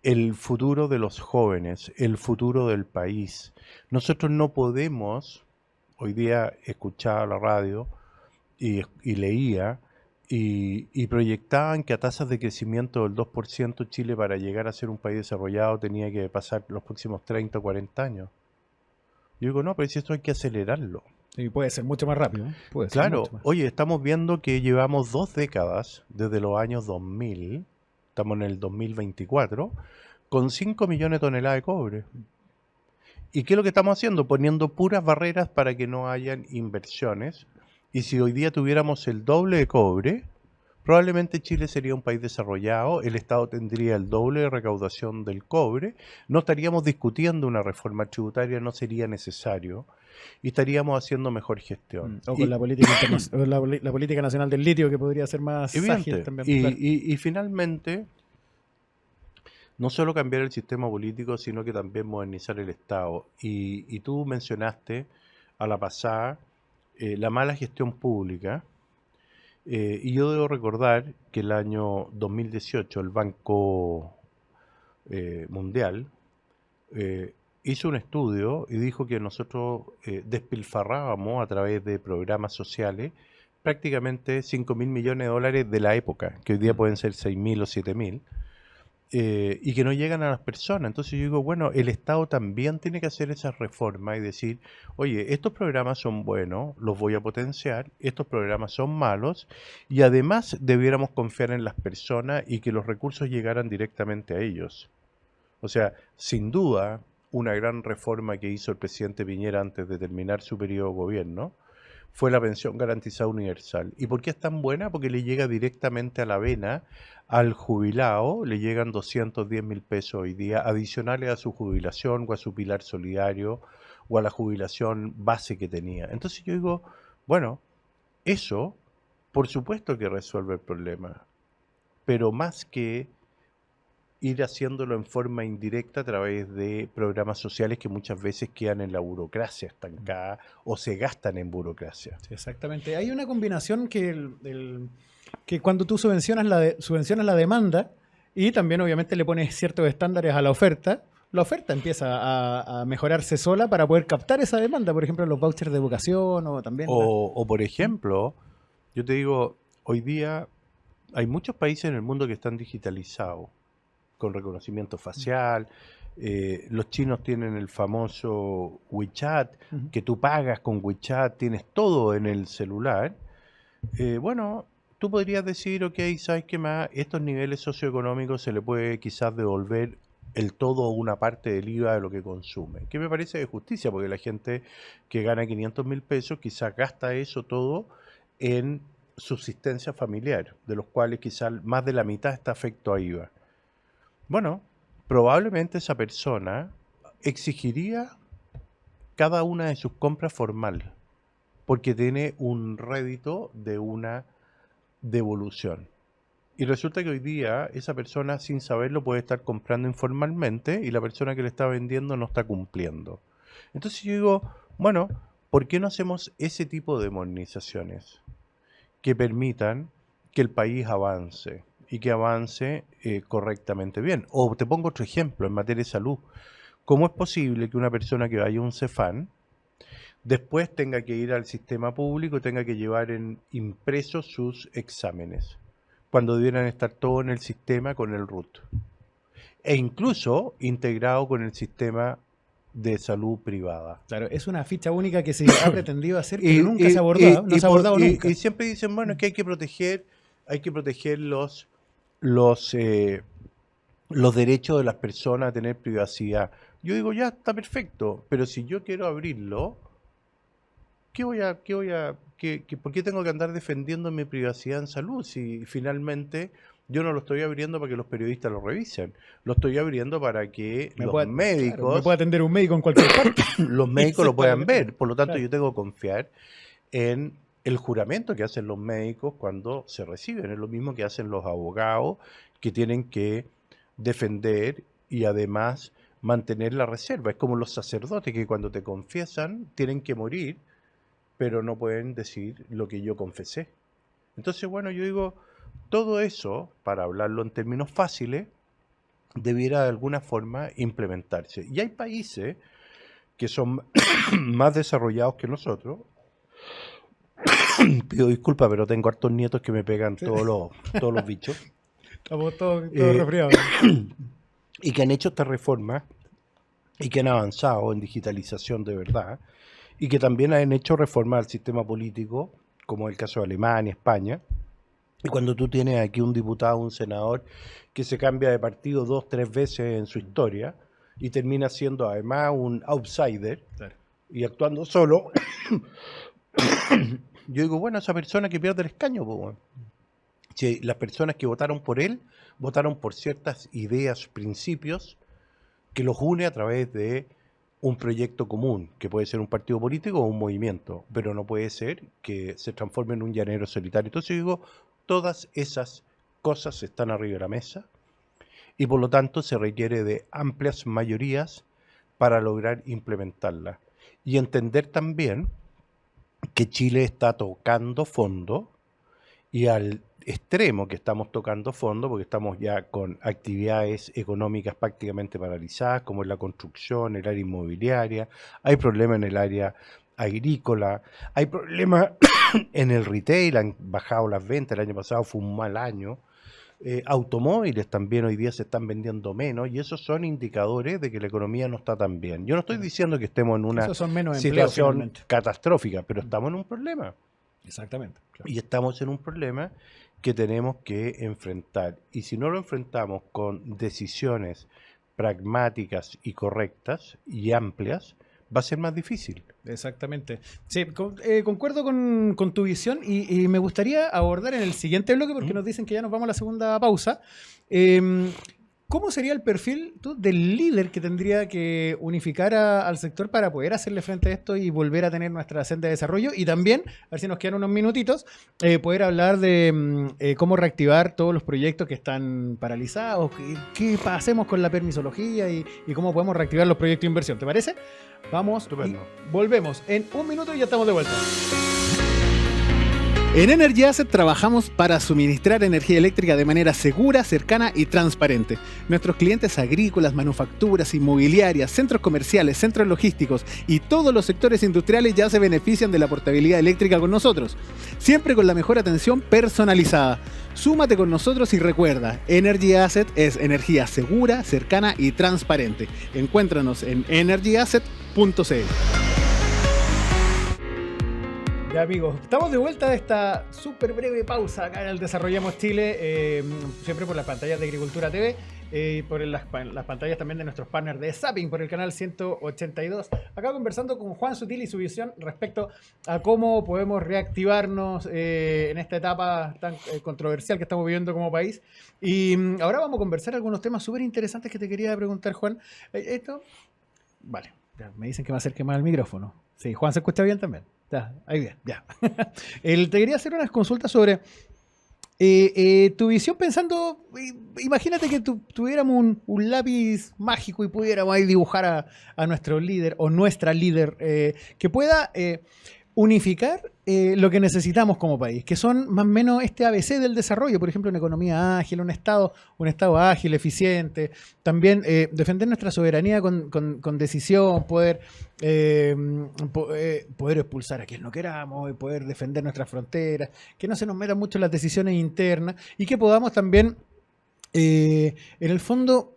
el futuro de los jóvenes, el futuro del país. Nosotros no podemos, hoy día escuchaba la radio, y leía y proyectaban que a tasas de crecimiento del 2% Chile para llegar a ser un país desarrollado tenía que pasar los próximos 30 o 40 años. Yo digo, no, pero si esto hay que acelerarlo. Y puede ser mucho más rápido. Puede ser Claro, mucho más. oye, estamos viendo que llevamos 2 décadas, desde los años 2000, estamos en el 2024, con 5 millones de toneladas de cobre. ¿Y qué es lo que estamos haciendo? Poniendo puras barreras para que no hayan inversiones. Y si hoy día tuviéramos el doble de cobre, probablemente Chile sería un país desarrollado, el Estado tendría el doble de recaudación del cobre, no estaríamos discutiendo una reforma tributaria, no sería necesario, y estaríamos haciendo mejor gestión. O con la política la política nacional del litio, que podría ser más Evidente. ágil también. Claro. Y finalmente, no solo cambiar el sistema político, sino que también modernizar el Estado. Y tú mencionaste a la pasada la mala gestión pública Y yo debo recordar que el año 2018 el Banco Mundial eh, hizo un estudio y dijo que nosotros despilfarrábamos a través de programas sociales prácticamente 5.000 millones de dólares de la época, que hoy día pueden ser 6.000 o 7.000, y que no llegan a las personas. Entonces yo digo, bueno, el Estado también tiene que hacer esa reforma y decir, oye, estos programas son buenos, los voy a potenciar, estos programas son malos, y además debiéramos confiar en las personas y que los recursos llegaran directamente a ellos. O sea, sin duda, una gran reforma que hizo el presidente Piñera antes de terminar su periodo de gobierno fue la pensión garantizada universal. ¿Y por qué es tan buena? Porque le llega directamente a la vena al jubilado, le llegan 210.000 pesos hoy día adicionales a su jubilación o a su pilar solidario o a la jubilación base que tenía. Entonces yo digo, bueno, eso por supuesto que resuelve el problema, pero más que ir haciéndolo en forma indirecta a través de programas sociales que muchas veces quedan en la burocracia estancada o se gastan en burocracia. Sí, exactamente. Hay una combinación que, que cuando tú subvencionas la demanda y también obviamente le pones ciertos estándares a la oferta empieza a mejorarse sola para poder captar esa demanda. Por ejemplo, los vouchers de educación o también la... O por ejemplo, yo te digo, hoy día hay muchos países en el mundo que están digitalizados, con reconocimiento facial. Los chinos tienen el famoso WeChat, Ujú. que tú pagas con WeChat, tienes todo en el celular. Bueno, tú podrías decir, ok, ¿sabes qué más? Estos niveles socioeconómicos se le puede quizás devolver el todo o una parte del IVA de lo que consume, que me parece de justicia, porque la gente que gana 500.000 pesos quizás gasta eso todo en subsistencia familiar, de los cuales quizás más de la mitad está afecto a IVA. Bueno, probablemente esa persona exigiría cada una de sus compras formal, porque tiene un rédito de una devolución. Y resulta que hoy día esa persona sin saberlo puede estar comprando informalmente y la persona que le está vendiendo no está cumpliendo. Entonces yo digo, bueno, ¿por qué no hacemos ese tipo de modernizaciones que permitan que el país avance y que avance correctamente bien? O te pongo otro ejemplo en materia de salud. ¿Cómo es posible que una persona que vaya a un Cefán después tenga que ir al sistema público y tenga que llevar en impresos sus exámenes, cuando debieran estar todo en el sistema con el RUT? E incluso integrado con el sistema de salud privada. Claro, es una ficha única que se ha pretendido hacer, pero Y, nunca se ha y- abordado, y- no y se ha por- abordado y- nunca. y siempre dicen, bueno, es que hay que proteger los, eh, los derechos de las personas a tener privacidad. Yo digo, ya está perfecto, pero si yo quiero abrirlo, ¿por qué tengo que andar defendiendo mi privacidad en salud si finalmente yo no lo estoy abriendo para que los periodistas lo revisen? Lo estoy abriendo para que Claro, me puede atender un médico en cualquier parte. los Y médicos lo sepa lo puedan que tengo. ver. Por lo tanto, Claro. yo tengo que confiar en el juramento que hacen los médicos cuando se reciben. Es lo mismo que hacen los abogados que tienen que defender y además mantener la reserva. Es como los sacerdotes que cuando te confiesan tienen que morir, pero no pueden decir lo que yo confesé. Entonces, bueno, yo digo, todo eso, para hablarlo en términos fáciles, debiera de alguna forma implementarse. Y hay países que son más desarrollados que nosotros. Pido disculpas, pero tengo hartos nietos que me pegan Sí. todos los bichos. Estamos todos Eh, resfriados. y que han hecho esta reforma y que han avanzado en digitalización de verdad y que también han hecho reformas al sistema político, como el caso de Alemania, España. Y cuando tú tienes aquí un diputado, un senador que se cambia de partido 2, 3 veces en su historia y termina siendo además un outsider Claro. y actuando solo, yo digo, bueno, esa persona que pierde el escaño, pues, bueno. Si las personas que votaron por él votaron por ciertas ideas, principios que los une a través de un proyecto común, que puede ser un partido político o un movimiento, pero no puede ser que se transforme en un llanero solitario. Entonces yo digo, todas esas cosas están arriba de la mesa y por lo tanto se requiere de amplias mayorías para lograr implementarlas. Y entender también que Chile está tocando fondo y al extremo que estamos tocando fondo, porque estamos ya con actividades económicas prácticamente paralizadas, como es la construcción, el área inmobiliaria, hay problemas en el área agrícola, hay problemas en el retail, han bajado las ventas, el año pasado fue un mal año. Automóviles también hoy día se están vendiendo menos y esos son indicadores de que la economía no está tan bien. Yo no estoy diciendo que estemos en una Esos son menos empleos situación finalmente. catastrófica, pero estamos en un problema. Exactamente. Claro. Y estamos en un problema que tenemos que enfrentar. Y si no lo enfrentamos con decisiones pragmáticas y correctas y amplias, va a ser más difícil. Exactamente. Sí, concuerdo con tu visión y me gustaría abordar en el siguiente bloque, porque nos dicen que ya nos vamos a la segunda pausa. ¿Cómo sería el perfil del líder que tendría que unificar al sector para poder hacerle frente a esto y volver a tener nuestra senda de desarrollo? Y también, a ver si nos quedan unos minutitos, poder hablar de cómo reactivar todos los proyectos que están paralizados, qué hacemos con la permisología y cómo podemos reactivar los proyectos de inversión. ¿Te parece? Vamos y volvemos. En un minuto y ya estamos de vuelta. En Energy Asset trabajamos para suministrar energía eléctrica de manera segura, cercana y transparente. Nuestros clientes agrícolas, manufacturas, inmobiliarias, centros comerciales, centros logísticos y todos los sectores industriales ya se benefician de la portabilidad eléctrica con nosotros. Siempre con la mejor atención personalizada. Súmate con nosotros y recuerda, Energy Asset es energía segura, cercana y transparente. Encuéntranos en energyasset.cl. Ya amigos, estamos de vuelta de esta súper breve pausa acá en el Desarrollamos Chile, siempre por las pantallas de Agricultura TV, por las pantallas también de nuestros partners de Zapping, por el canal 182. Acá conversando con Juan Sutil y su visión respecto a cómo podemos reactivarnos en esta etapa tan controversial que estamos viviendo como país. Y ahora vamos a conversar algunos temas súper interesantes que te quería preguntar, Juan. Vale, ya me dicen que me acerque más al micrófono. Sí, Juan se escucha bien también. Ya, ahí bien, ya. Te quería hacer unas consultas sobre tu visión pensando, imagínate que tuviéramos un lápiz mágico y pudiéramos ahí dibujar a nuestro líder o nuestra líder que pueda unificar lo que necesitamos como país, que son más o menos este ABC del desarrollo, por ejemplo, una economía ágil, un estado ágil, eficiente, también defender nuestra soberanía con decisión, poder expulsar a quien no queramos, y poder defender nuestras fronteras, que no se nos metan mucho las decisiones internas y que podamos también, en el fondo,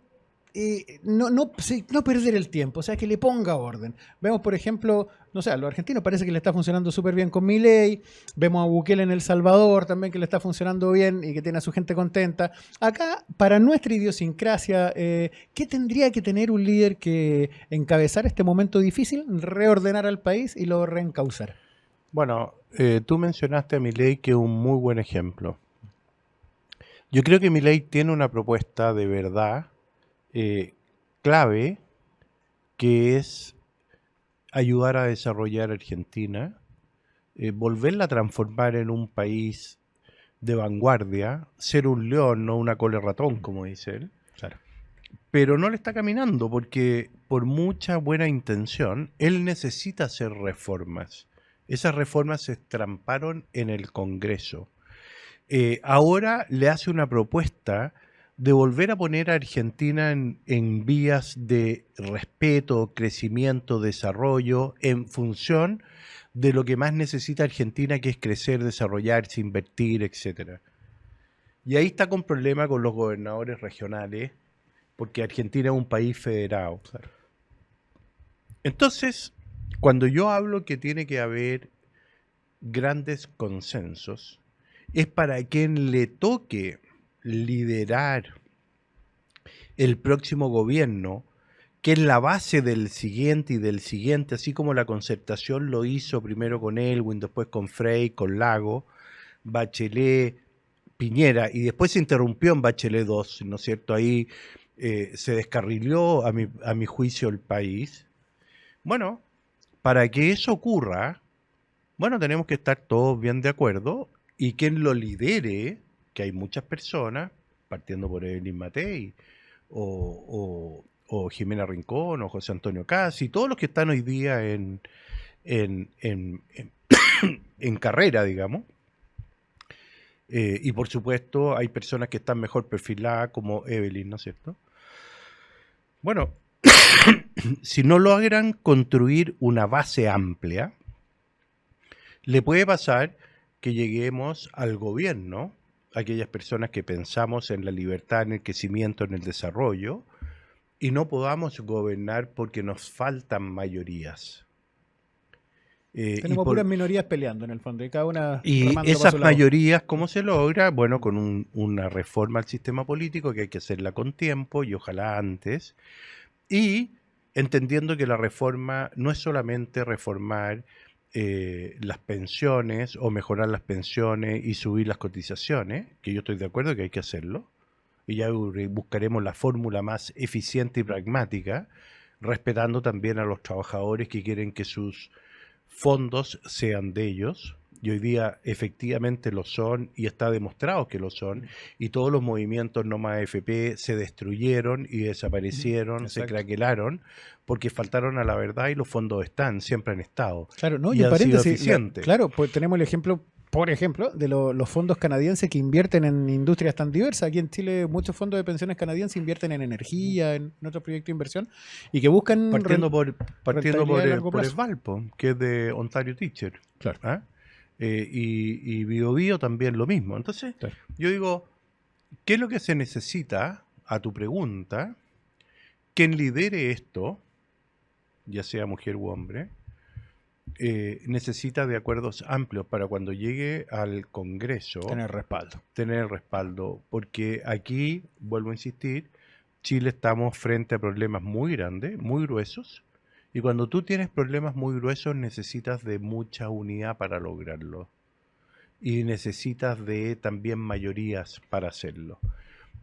no perder el tiempo, o sea, que le ponga orden. Vemos, por ejemplo, no sé, a los argentinos parece que le está funcionando súper bien con Milei, vemos a Bukele en El Salvador también que le está funcionando bien y que tiene a su gente contenta. Acá, para nuestra idiosincrasia, ¿qué tendría que tener un líder que encabezar este momento difícil, reordenar al país y lo reencauzar? Bueno, tú mencionaste a Milei, que es un muy buen ejemplo. Yo creo que Milei tiene una propuesta de verdad clave, que es ayudar a desarrollar Argentina, volverla a transformar en un país de vanguardia, ser un león, no una cola de ratón, como dice él. Claro. Pero no le está caminando porque por mucha buena intención, él necesita hacer reformas. Esas reformas se estramparon en el Congreso. Ahora le hace una propuesta de volver a poner a Argentina en vías de respeto, crecimiento, desarrollo, en función de lo que más necesita Argentina, que es crecer, desarrollarse, invertir, etc. Y ahí está con problema con los gobernadores regionales, porque Argentina es un país federado. Claro. Entonces, cuando yo hablo que tiene que haber grandes consensos, es para quien le toque liderar el próximo gobierno, que es la base del siguiente y del siguiente, así como la Concertación lo hizo primero con Elwin, después con Frey, con Lago, Bachelet, Piñera, y después se interrumpió en Bachelet 2, ¿no es cierto? Ahí se descarriló, a mi juicio, el país. Bueno, para que eso ocurra, bueno, tenemos que estar todos bien de acuerdo, y quien lo lidere, que hay muchas personas, partiendo por Evelyn Matei, o Jimena Rincón, o José Antonio Casi, todos los que están hoy día en carrera, digamos, Y por supuesto hay personas que están mejor perfiladas como Evelyn, ¿no es cierto? Bueno, si no logran construir una base amplia, le puede pasar que lleguemos al gobierno, aquellas personas que pensamos en la libertad, en el crecimiento, en el desarrollo, y no podamos gobernar porque nos faltan mayorías. Tenemos puras minorías peleando en el fondo y cada una Y remando para su esas lado. mayorías, ¿cómo se logra? Bueno, con una reforma al sistema político que hay que hacerla con tiempo y ojalá antes. Y entendiendo que la reforma no es solamente reformar las pensiones o mejorar las pensiones y subir las cotizaciones, que yo estoy de acuerdo que hay que hacerlo, y ya buscaremos la fórmula más eficiente y pragmática, respetando también a los trabajadores que quieren que sus fondos sean de ellos, y hoy día efectivamente lo son y está demostrado que lo son, y todos los movimientos no más AFP se destruyeron y desaparecieron, se craquelaron, porque faltaron a la verdad y los fondos siempre han estado. Claro, no, Y y en han sido paréntesis, eficientes. claro, pues tenemos el ejemplo, por ejemplo, de los fondos canadienses que invierten en industrias tan diversas. Aquí en Chile muchos fondos de pensiones canadienses invierten en energía, en otros proyectos de inversión, y que buscan Partiendo por rentabilidad a largo plazo. Esvalpo, que es de Ontario Teacher. Claro. ¿Ah? Y BioBio también lo mismo. Entonces, Claro. yo digo, ¿qué es lo que se necesita, a tu pregunta? Quien lidere esto, ya sea mujer u hombre, necesita de acuerdos amplios para cuando llegue al Congreso Tener respaldo. tener el respaldo, porque aquí, vuelvo a insistir, Chile estamos frente a problemas muy grandes, muy gruesos, y cuando tú tienes problemas muy gruesos necesitas de mucha unidad para lograrlo, y necesitas de también mayorías para hacerlo.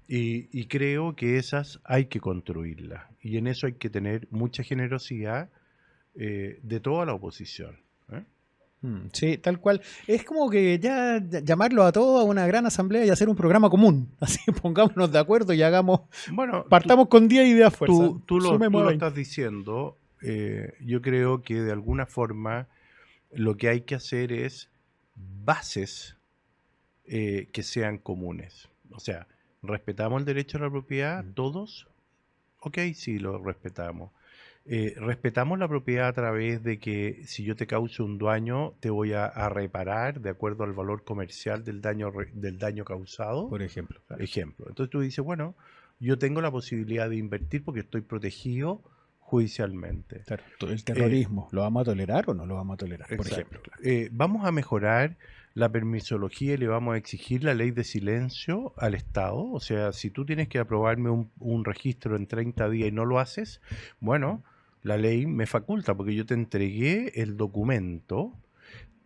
Y creo que esas hay que construirlas, y en eso hay que tener mucha generosidad de toda la oposición. Sí, tal cual. Es como que ya llamarlo a todos a una gran asamblea y hacer un programa común. Así pongámonos de acuerdo y hagamos. Bueno, partamos con 10 ideas fuerza. Tú Sumemos a lo 20. estás diciendo. Yo creo que de alguna forma lo que hay que hacer es bases que sean comunes. O sea, ¿respetamos el derecho a la propiedad todos? Ok, sí, lo respetamos. Respetamos la propiedad a través de que si yo te causo un daño, te voy a reparar de acuerdo al valor comercial del daño causado. Por ejemplo. Claro. Ejemplo. Entonces tú dices, bueno, yo tengo la posibilidad de invertir porque estoy protegido judicialmente. Claro. El terrorismo, ¿lo vamos a tolerar o no lo vamos a tolerar? Por Exacto. ejemplo. Claro. Vamos a mejorar la permisología y le vamos a exigir la ley de silencio al Estado. O sea, si tú tienes que aprobarme un registro en 30 días y no lo haces, bueno, la ley me faculta porque yo te entregué el documento,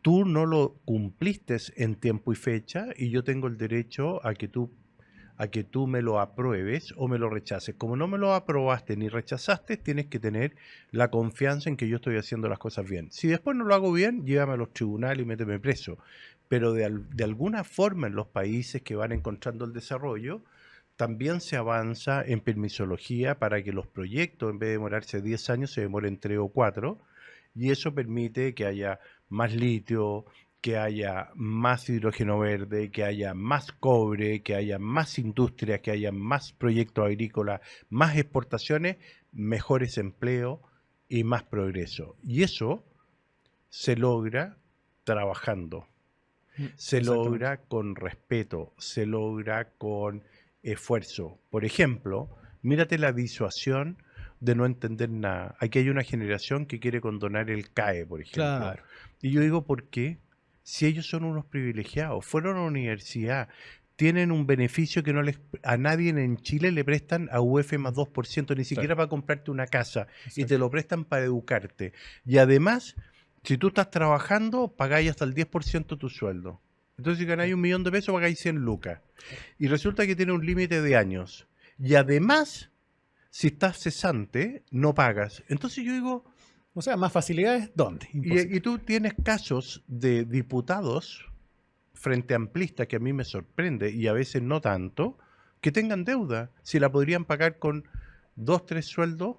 tú no lo cumpliste en tiempo y fecha y yo tengo el derecho a que tú me lo apruebes o me lo rechaces. Como no me lo aprobaste ni rechazaste, tienes que tener la confianza en que yo estoy haciendo las cosas bien. Si después no lo hago bien, llévame a los tribunales y méteme preso. Pero de alguna forma en los países que van encontrando el desarrollo, también se avanza en permisología para que los proyectos, en vez de demorarse 10 años, se demoren 3 o 4. Y eso permite que haya más litio, que haya más hidrógeno verde, que haya más cobre, que haya más industria, que haya más proyectos agrícolas, más exportaciones, mejores empleos y más progreso. Y eso se logra trabajando, se logra con respeto, se logra con esfuerzo. Por ejemplo, mírate la disuasión de no entender nada. Aquí hay una generación que quiere condonar el CAE, por ejemplo. Claro. Y yo digo, ¿por qué? Si ellos son unos privilegiados, fueron a la universidad, tienen un beneficio que a nadie en Chile le prestan a UF más 2%, ni siquiera para comprarte una casa, y te lo prestan para educarte. Y además, si tú estás trabajando, pagáis hasta el 10% de tu sueldo. Entonces, si ganáis 1 millón de pesos, pagáis 100 lucas. Y resulta que tiene un límite de años. Y además, si estás cesante, no pagas. Entonces yo digo... O sea, más facilidades, ¿dónde? Y tú tienes casos de diputados frente amplistas que a mí me sorprende, y a veces no tanto, que tengan deuda. Si la podrían pagar con 2, 3 sueldos,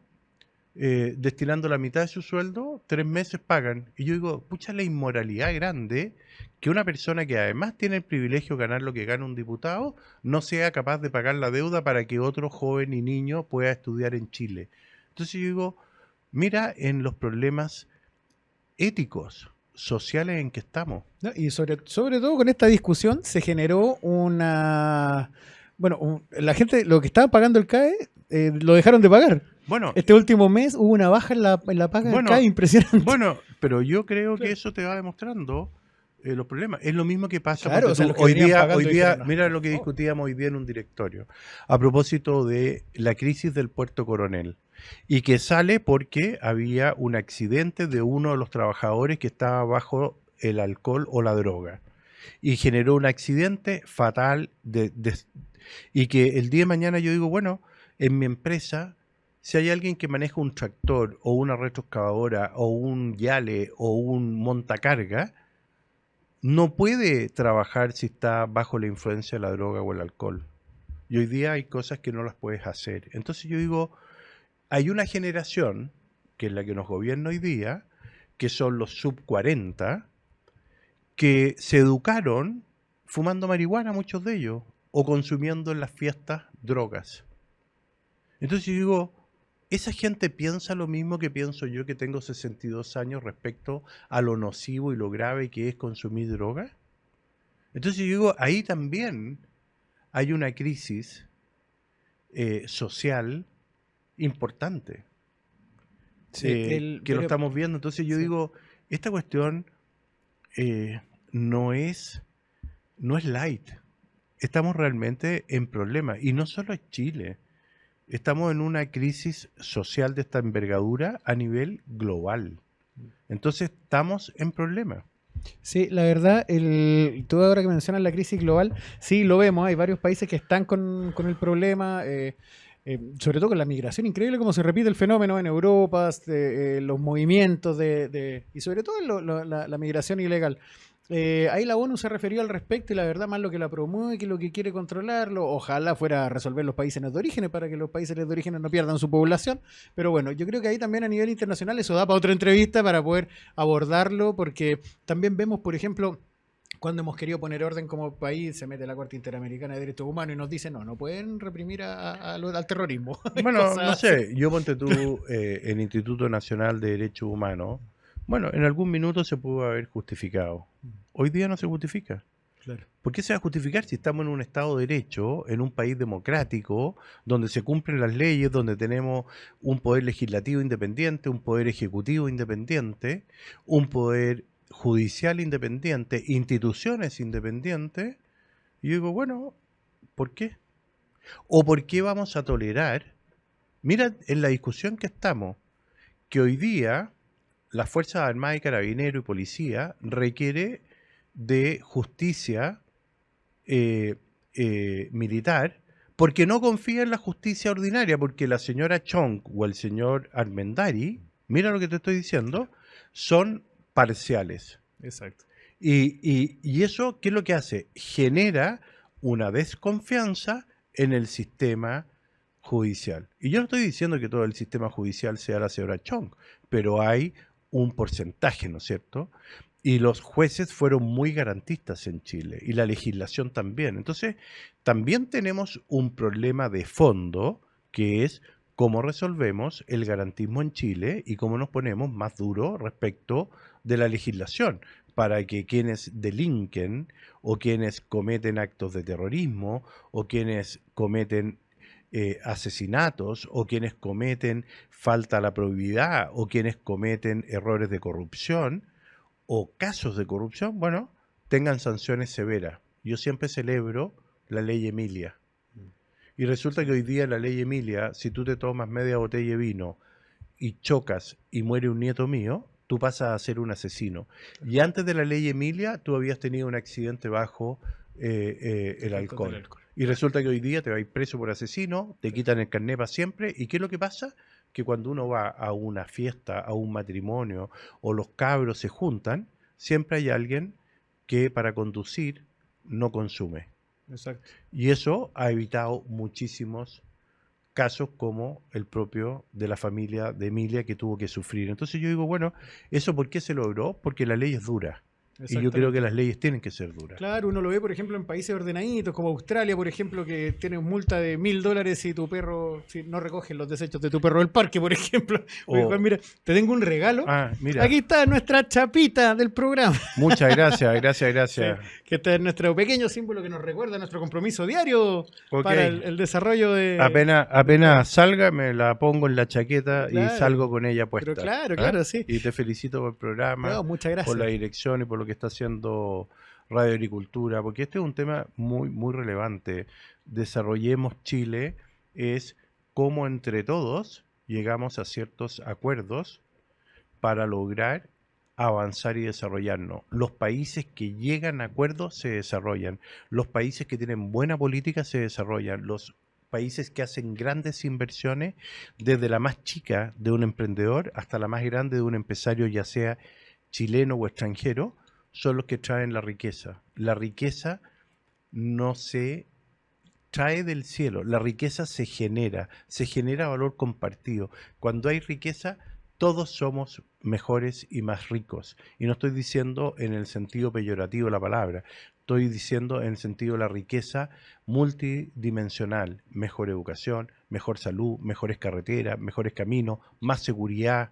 destinando la mitad de su sueldo, 3 meses pagan. Y yo digo, pucha, la inmoralidad grande que una persona que además tiene el privilegio de ganar lo que gana un diputado, no sea capaz de pagar la deuda para que otro joven y niño pueda estudiar en Chile. Entonces yo digo, mira en los problemas éticos, sociales en que estamos. ¿No? Y sobre todo con esta discusión se generó una... Bueno, la gente, lo que estaba pagando el CAE, lo dejaron de pagar. Bueno, Este último mes hubo una baja en la paga del CAE bueno, impresionante. bueno, pero yo creo que Claro. eso te va demostrando los problemas. Es lo mismo que pasa, Claro, ponte o sea, tú, los que venían hoy pagando día, dijeron, no, mira por lo que favor. discutíamos hoy día en un directorio, a propósito de la crisis del Puerto Coronel, y que sale porque había un accidente de uno de los trabajadores que estaba bajo el alcohol o la droga, y generó un accidente fatal y que el día de mañana yo digo, bueno, en mi empresa, si hay alguien que maneja un tractor o una retroexcavadora o un yale o un montacarga, no puede trabajar si está bajo la influencia de la droga o el alcohol. Y hoy día hay cosas que no las puedes hacer. Entonces yo digo, hay una generación, que es la que nos gobierna hoy día, que son los sub 40, que se educaron fumando marihuana, muchos de ellos, o consumiendo en las fiestas drogas. Entonces yo digo, ¿esa gente piensa lo mismo que pienso yo que tengo 62 años respecto a lo nocivo y lo grave que es consumir droga? Entonces yo digo, ahí también hay una crisis social importante Sí, que lo estamos viendo. Entonces yo sí. digo, esta cuestión eh, no es, no es light. Estamos realmente en problemas. Y no solo es Chile. Estamos en una crisis social de esta envergadura a nivel global. Entonces estamos en problemas. Sí, la verdad, tú ahora que mencionas la crisis global, sí lo vemos, hay varios países que están con el problema, sobre todo con la migración, increíble cómo se repite el fenómeno en Europa, los movimientos y sobre todo la migración ilegal. Ahí la ONU se refirió al respecto y la verdad más lo que la promueve que lo que quiere controlarlo. Ojalá fuera a resolver los países de origen para que los países de origen no pierdan su población. Pero bueno, yo creo que ahí también a nivel internacional eso da para otra entrevista para poder abordarlo porque también vemos, por ejemplo, cuando hemos querido poner orden como país, se mete la Corte Interamericana de Derechos Humanos y nos dice, no pueden reprimir al terrorismo. Bueno, no Cosas así. sé, yo ponte tú el Instituto Nacional de Derechos Humanos. Bueno, en algún minuto se pudo haber justificado. Hoy día no se justifica. Claro. ¿Por qué se va a justificar si estamos en un Estado de Derecho, en un país democrático, donde se cumplen las leyes, donde tenemos un poder legislativo independiente, un poder ejecutivo independiente, un poder judicial independiente, instituciones independientes? Y yo digo, bueno, ¿por qué? ¿O por qué vamos a tolerar? Mira, en la discusión que estamos, que hoy día las Fuerzas Armadas y Carabineros y Policía requiere de justicia militar porque no confía en la justicia ordinaria, porque la señora Chong o el señor Armendari, mira lo que te estoy diciendo, son parciales. Exacto. Y eso, ¿qué es lo que hace? Genera una desconfianza en el sistema judicial. Y yo no estoy diciendo que todo el sistema judicial sea la señora Chong, pero hay un porcentaje, ¿no es cierto? Y los jueces fueron muy garantistas en Chile y la legislación también. Entonces, también tenemos un problema de fondo que es cómo resolvemos el garantismo en Chile y cómo nos ponemos más duro respecto de la legislación para que quienes delinquen o quienes cometen actos de terrorismo o quienes cometen asesinatos o quienes cometen falta a la probidad o quienes cometen errores de corrupción o casos de corrupción, bueno, tengan sanciones severas. Yo siempre celebro la ley Emilia. Y resulta que hoy día la ley Emilia, si tú te tomas media botella de vino y chocas y muere un nieto mío, tú pasas a ser un asesino. Y antes de la ley Emilia, tú habías tenido un accidente bajo el Efectos del alcohol. alcohol. Y resulta que hoy día te vas preso por asesino, te quitan el carnet para siempre. ¿Y qué es lo que pasa? Que cuando uno va a una fiesta, a un matrimonio, o los cabros se juntan, siempre hay alguien que para conducir no consume. Exacto. Y eso ha evitado muchísimos casos como el propio de la familia de Emilia que tuvo que sufrir. Entonces yo digo, bueno, ¿eso por qué se logró? Porque la ley es dura. Y yo creo que las leyes tienen que ser duras. Claro, uno lo ve, por ejemplo, en países ordenaditos como Australia, por ejemplo, que tiene multa de $1000 si tu perro, si no recogen los desechos de tu perro del parque, por ejemplo. Oye, Juan, mira, te tengo un regalo. Mira. Aquí está nuestra chapita del programa. Muchas gracias. Sí, que este es nuestro pequeño símbolo que nos recuerda nuestro compromiso diario para el desarrollo de... Apenas salga, me la pongo en la chaqueta claro, y salgo con ella puesta. Pero claro, sí. Y te felicito por el programa, no, muchas gracias. por la dirección y por lo que está haciendo Radio Agricultura, porque este es un tema muy, muy relevante. Desarrollemos Chile es cómo entre todos llegamos a ciertos acuerdos para lograr avanzar y desarrollarnos. Los países que llegan a acuerdos se desarrollan. Los países que tienen buena política se desarrollan. Los países que hacen grandes inversiones, desde la más chica de un emprendedor hasta la más grande de un empresario, ya sea chileno o extranjero, son los que traen la riqueza. La riqueza no se trae del cielo, la riqueza se genera valor compartido. Cuando hay riqueza, todos somos mejores y más ricos. Y no estoy diciendo en el sentido peyorativo de la palabra, estoy diciendo en el sentido de la riqueza multidimensional. Mejor educación, mejor salud, mejores carreteras, mejores caminos, más seguridad,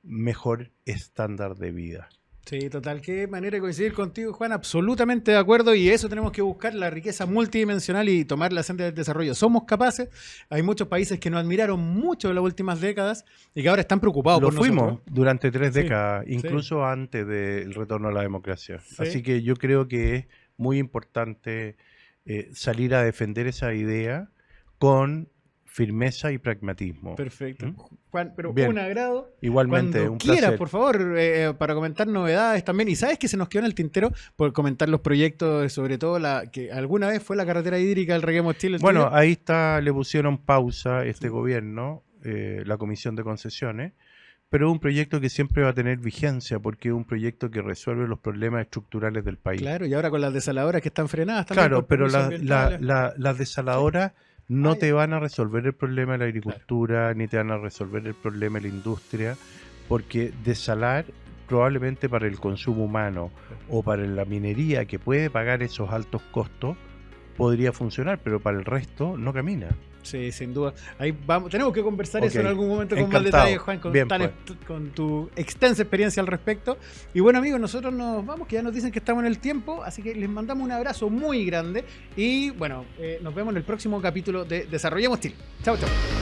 mejor estándar de vida. Sí, total, qué manera de coincidir contigo, Juan, absolutamente de acuerdo, y eso tenemos que buscar, la riqueza multidimensional y tomar la senda del desarrollo. Somos capaces, hay muchos países que nos admiraron mucho en las últimas décadas y que ahora están preocupados por nosotros. Lo fuimos durante 3 décadas, incluso antes del retorno a la democracia. Sí. Así que yo creo que es muy importante salir a defender esa idea con firmeza y pragmatismo. Perfecto. Juan, pero bien. Un agrado. Igualmente, cuando un quieras, placer. por favor, para comentar novedades también. Y sabes que se nos quedó en el tintero por comentar los proyectos, sobre todo que alguna vez fue la carretera hídrica del Reguemos Chile. Bueno, ahí está, le pusieron pausa este gobierno, la Comisión de Concesiones, pero es un proyecto que siempre va a tener vigencia porque es un proyecto que resuelve los problemas estructurales del país. Claro, y ahora con las desaladoras que están frenadas también. Claro, pero las desaladoras no te van a resolver el problema de la agricultura, ni te van a resolver el problema de la industria, porque desalar probablemente para el consumo humano o para la minería que puede pagar esos altos costos podría funcionar, pero para el resto no camina. Sí, sin duda. Ahí vamos. Tenemos que conversar eso en algún momento con Encantado. más detalle, Juan, con, Bien, con tu extensa experiencia al respecto. Y bueno, amigos, nosotros nos vamos, que ya nos dicen que estamos en el tiempo, así que les mandamos un abrazo muy grande y bueno, nos vemos en el próximo capítulo de Desarrollemos Chile. Chao, chao.